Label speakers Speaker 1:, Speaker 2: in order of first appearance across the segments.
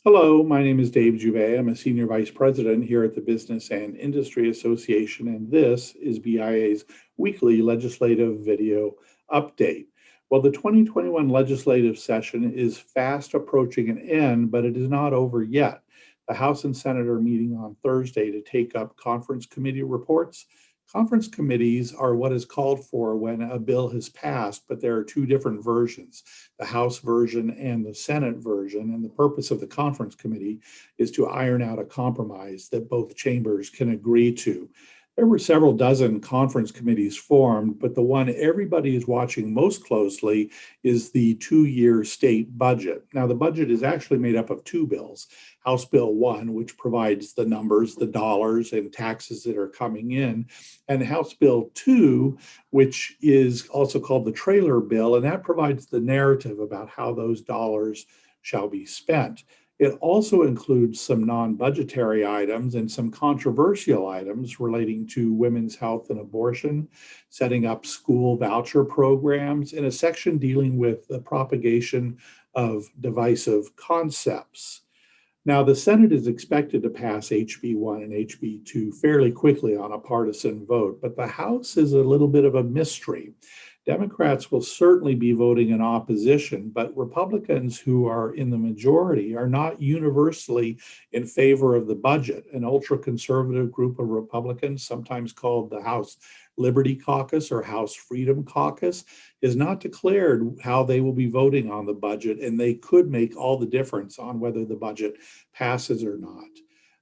Speaker 1: Hello, my name is Dave Juvet. I'm a Senior Vice President here at the Business and Industry Association, and this is BIA's weekly legislative video update. Well, the 2021 legislative session is fast approaching an end, but it is not over yet. The House and Senate are meeting on Thursday to take up conference committee reports. Conference committees are what is called for when a bill has passed, but there are two different versions, the House version and the Senate version. And the purpose of the conference committee is to iron out a compromise that both chambers can agree to. There were several dozen conference committees formed, but the one everybody is watching most closely is the two-year state budget. Now, the budget is actually made up of two bills. House Bill 1, which provides the numbers, the dollars, and taxes that are coming in, and House Bill 2, which is also called the trailer bill, and that provides the narrative about how those dollars shall be spent. It also includes some non-budgetary items and some controversial items relating to women's health and abortion, setting up school voucher programs, and a section dealing with the propagation of divisive concepts. Now, the Senate is expected to pass HB 1 and HB 2 fairly quickly on a partisan vote, but the House is a little bit of a mystery. Democrats will certainly be voting in opposition, but Republicans who are in the majority are not universally in favor of the budget. An ultra-conservative group of Republicans, sometimes called the House Liberty Caucus or House Freedom Caucus, has not declared how they will be voting on the budget, and they could make all the difference on whether the budget passes or not.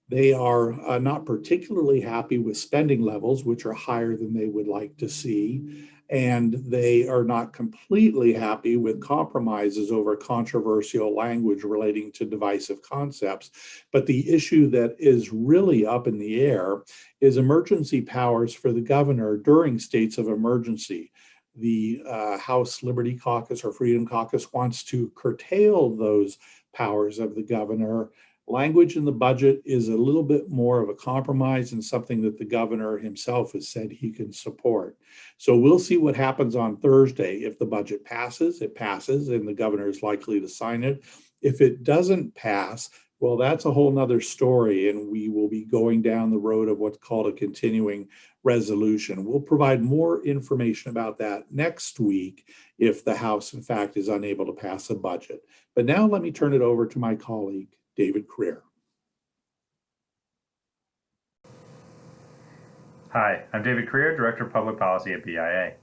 Speaker 1: They are not particularly happy with spending levels, which are higher than they would like to see. And they are not completely happy with compromises over controversial language relating to divisive concepts. But the issue that is really up in the air is emergency powers for the governor during states of emergency. The House Liberty Caucus or Freedom Caucus wants to curtail those powers of the governor. Language in the budget is a little bit more of a compromise and something that the governor himself has said he can support. So we'll see what happens on Thursday. If the budget passes, it passes, and the governor is likely to sign it. If it doesn't pass, well, that's a whole nother story, and we will be going down the road of what's called a continuing resolution. We'll provide more information about that next week if the House, in fact, is unable to pass a budget. But now let me turn it over to my colleague, David Creer.
Speaker 2: Hi, I'm David Creer, Director of Public Policy at BIA.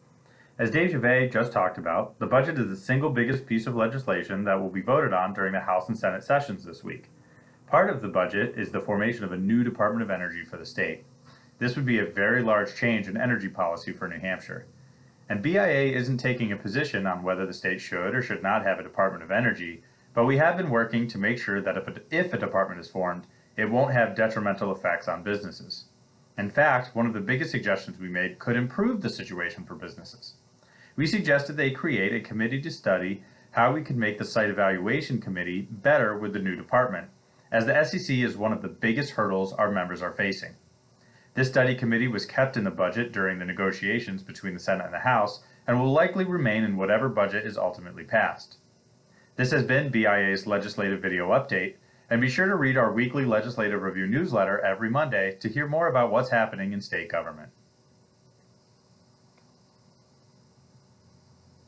Speaker 2: As Dave Gervais just talked about, the budget is the single biggest piece of legislation that will be voted on during the House and Senate sessions this week. Part of the budget is the formation of a new Department of Energy for the state. This would be a very large change in energy policy for New Hampshire. And BIA isn't taking a position on whether the state should or should not have a Department of Energy, but we have been working to make sure that if a department is formed, it won't have detrimental effects on businesses. In fact, one of the biggest suggestions we made could improve the situation for businesses. We suggested they create a committee to study how we could make the Site Evaluation Committee better with the new department, as the SEC is one of the biggest hurdles our members are facing. This study committee was kept in the budget during the negotiations between the Senate and the House, and will likely remain in whatever budget is ultimately passed. This has been BIA's Legislative Video Update, and be sure to read our weekly Legislative Review newsletter every Monday to hear more about what's happening in state government.